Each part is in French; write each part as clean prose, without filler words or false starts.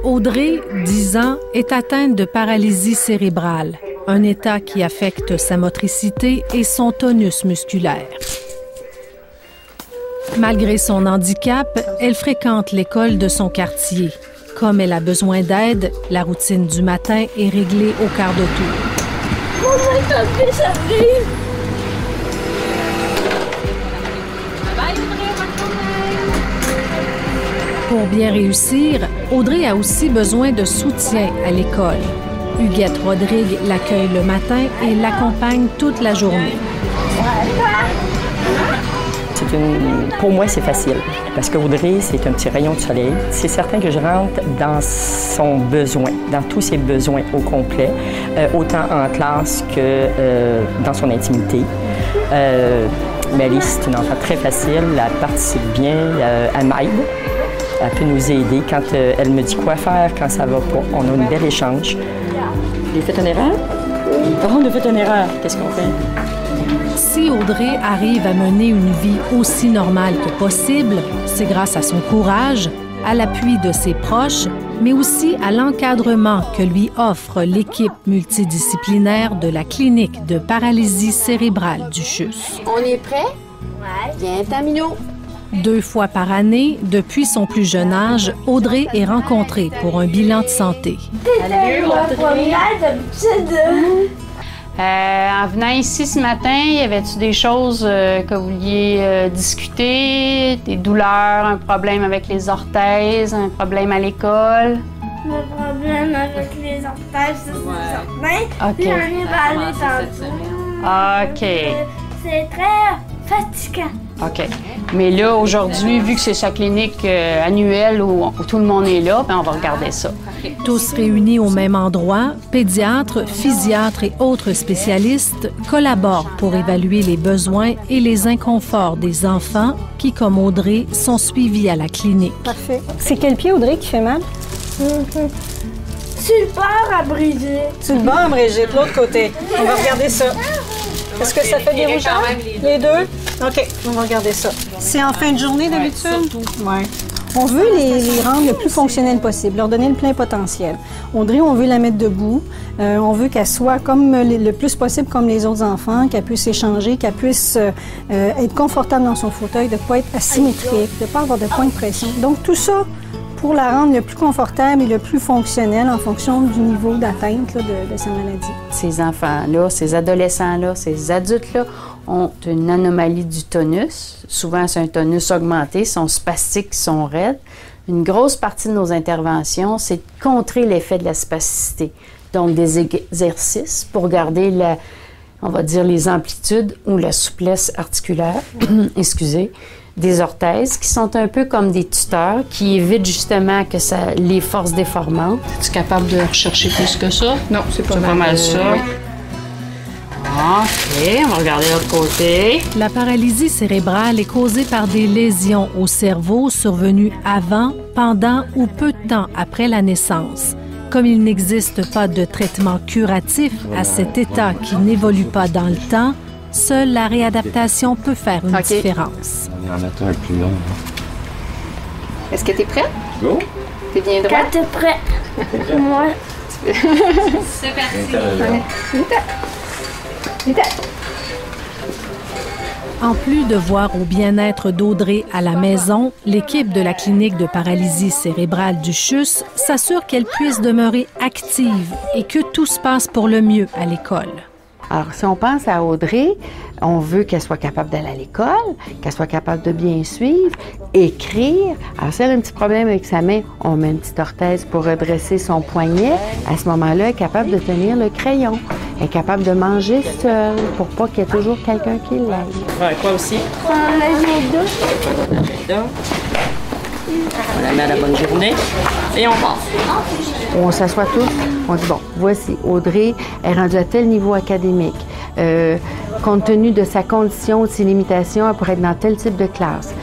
Audrey, 10 ans, est atteinte de paralysie cérébrale, un état qui affecte sa motricité et son tonus musculaire. Malgré son handicap, elle fréquente l'école de son quartier. Comme elle a besoin d'aide, la routine du matin est réglée au quart de tour. Pour bien réussir, Audrey a aussi besoin de soutien à l'école. Huguette Rodrigue l'accueille le matin et l'accompagne toute la journée. Pour moi, c'est facile, parce qu'Audrey, c'est un petit rayon de soleil. C'est certain que je rentre dans son besoin, dans tous ses besoins au complet, autant en classe que dans son intimité. Malice, c'est une enfant très facile, elle participe bien, elle m'aide. Elle peut nous aider quand elle me dit quoi faire, quand ça va pas. On a un bel échange. J'ai fait une erreur? Oh, on a fait une erreur. Qu'est-ce qu'on fait? Si Audrey arrive à mener une vie aussi normale que possible, c'est grâce à son courage, à l'appui de ses proches, mais aussi à l'encadrement que lui offre l'équipe multidisciplinaire de la clinique de paralysie cérébrale du CHUSS. On est prêt? Ouais. Viens, Tamino. 2 fois par année, depuis son plus jeune âge, Audrey est rencontrée pour un bilan de santé. Salut, Audrey. En venant ici ce matin, y avait-tu des choses que vous vouliez discuter? Des douleurs, un problème avec les orthèses, un problème à l'école? Le problème avec les orthèses, c'est certain. OK. Puis j'en ai parlé tantôt. OK. C'est très fatigant. OK. Mais là, aujourd'hui, vu que c'est sa clinique annuelle où tout le monde est là, bien, on va regarder ça. Tous réunis au même endroit, pédiatres, physiatres et autres spécialistes collaborent pour évaluer les besoins et les inconforts des enfants qui, comme Audrey, sont suivis à la clinique. Parfait. C'est quel pied, Audrey, qui fait mal? Sur le bord à briser. Sur le bord, Brigitte, l'autre côté. On va regarder ça. Est-ce que ça fait des rougeurs? Les deux? OK, on va regarder ça. C'est en fin de journée d'habitude? Oui. On veut les rendre le plus fonctionnels possible, leur donner le plein potentiel. Audrey, on veut la mettre debout. On veut qu'elle soit comme le plus possible comme les autres enfants, qu'elle puisse échanger, qu'elle puisse être confortable dans son fauteuil, de ne pas être asymétrique, de ne pas avoir de point de pression. Donc, tout ça pour la rendre le plus confortable et le plus fonctionnel en fonction du niveau d'atteinte de sa maladie. Ces enfants-là, ces adolescents-là, ces adultes-là ont une anomalie du tonus. Souvent, c'est un tonus augmenté, ils sont spastiques, ils sont raides. Une grosse partie de nos interventions, c'est de contrer l'effet de la spasticité. Donc, des exercices pour garder on va dire, les amplitudes ou la souplesse articulaire, excusez, des orthèses qui sont un peu comme des tuteurs qui évitent justement que les forces déformantes. Es-tu capable de rechercher plus que ça? Non, c'est pas mal ça. Oui. OK, on va regarder l'autre côté. La paralysie cérébrale est causée par des lésions au cerveau survenues avant, pendant ou peu de temps après la naissance. Comme il n'existe pas de traitement curatif à cet état qui n'évolue pas dans le temps, seule la réadaptation peut faire une différence. On va en mettre un plus long. Est-ce que t'es prête? Go! T'es bien droit? Quand t'es prêt. Moi. C'est parti. En plus de voir au bien-être d'Audrey à la maison, l'équipe de la clinique de paralysie cérébrale du CHUSS s'assure qu'elle puisse demeurer active et que tout se passe pour le mieux à l'école. Alors, si on pense à Audrey, on veut qu'elle soit capable d'aller à l'école, qu'elle soit capable de bien suivre, écrire. Alors, si elle a un petit problème avec sa main, on met une petite orthèse pour redresser son poignet. À ce moment-là, elle est capable de tenir le crayon. Elle est capable de manger seule pour pas qu'il y ait toujours quelqu'un qui l'aide. Ouais, quoi aussi? On enlève les deux. On la met à la bonne journée et on part. On s'assoit tous, on dit, bon, voici, Audrey est rendue à tel niveau académique. Compte tenu de sa condition, de ses limitations, elle pourrait être dans tel type de classe.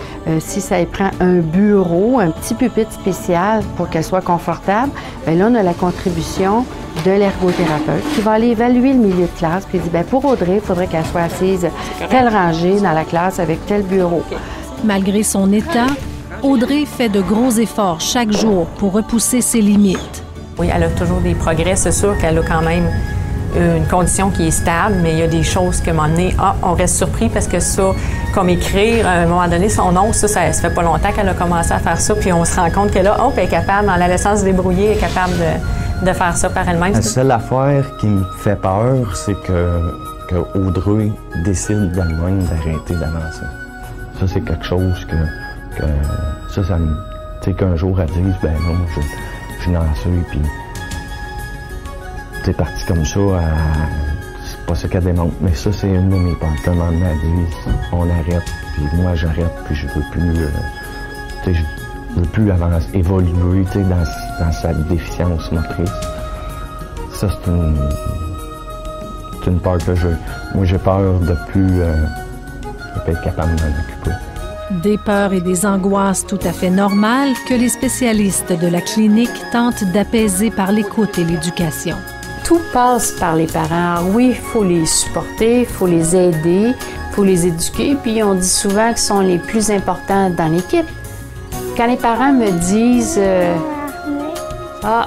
Si ça prend un bureau, un petit pupitre spécial pour qu'elle soit confortable, bien là, on a la contribution de l'ergothérapeute qui va aller évaluer le milieu de classe puis dit, bien pour Audrey, il faudrait qu'elle soit assise telle rangée dans la classe avec tel bureau. Malgré son état, Audrey fait de gros efforts chaque jour pour repousser ses limites. Oui, elle a toujours des progrès. C'est sûr qu'elle a quand même une condition qui est stable, mais il y a des choses que, à un moment donné, on reste surpris parce que ça, comme écrire, à un moment donné, son ongle, ça fait pas longtemps qu'elle a commencé à faire ça, puis on se rend compte que là, hop, elle est capable, dans la laissant se débrouiller, elle est capable de faire ça par elle-même. La seule affaire qui me fait peur, c'est que Audrey décide d'elle-même d'arrêter d'avancer. Ça, c'est quelque chose que ça me... Tu sais, qu'un jour, elle dise, ben non, je suis danseuse, puis c'est parti comme ça, c'est pas ça qu'elle démontre, mais ça, c'est une de mes peurs. À un moment donné, elle dit, on arrête, puis moi, j'arrête, puis je veux plus, tu sais, je veux plus avancer, évoluer, tu sais, dans sa déficience motrice. Ça, c'est une peur que moi, j'ai peur de plus être capable de m'en occuper. Des peurs et des angoisses tout à fait normales que les spécialistes de la clinique tentent d'apaiser par l'écoute et l'éducation. Tout passe par les parents. Alors oui, il faut les supporter, il faut les aider, il faut les éduquer. Puis on dit souvent qu'ils sont les plus importants dans l'équipe. Quand les parents me disent ah,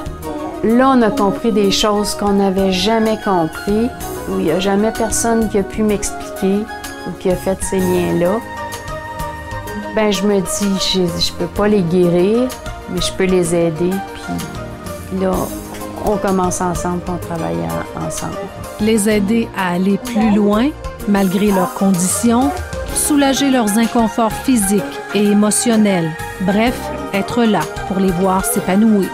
là, on a compris des choses qu'on n'avait jamais compris, ou il n'y a jamais personne qui a pu m'expliquer ou qui a fait ces liens-là, ben je me dis, je peux pas les guérir, mais je peux les aider. Puis là, on commence ensemble, puis on travaille ensemble. Les aider à aller plus loin, malgré leurs conditions, soulager leurs inconforts physiques et émotionnels. Bref, être là pour les voir s'épanouir.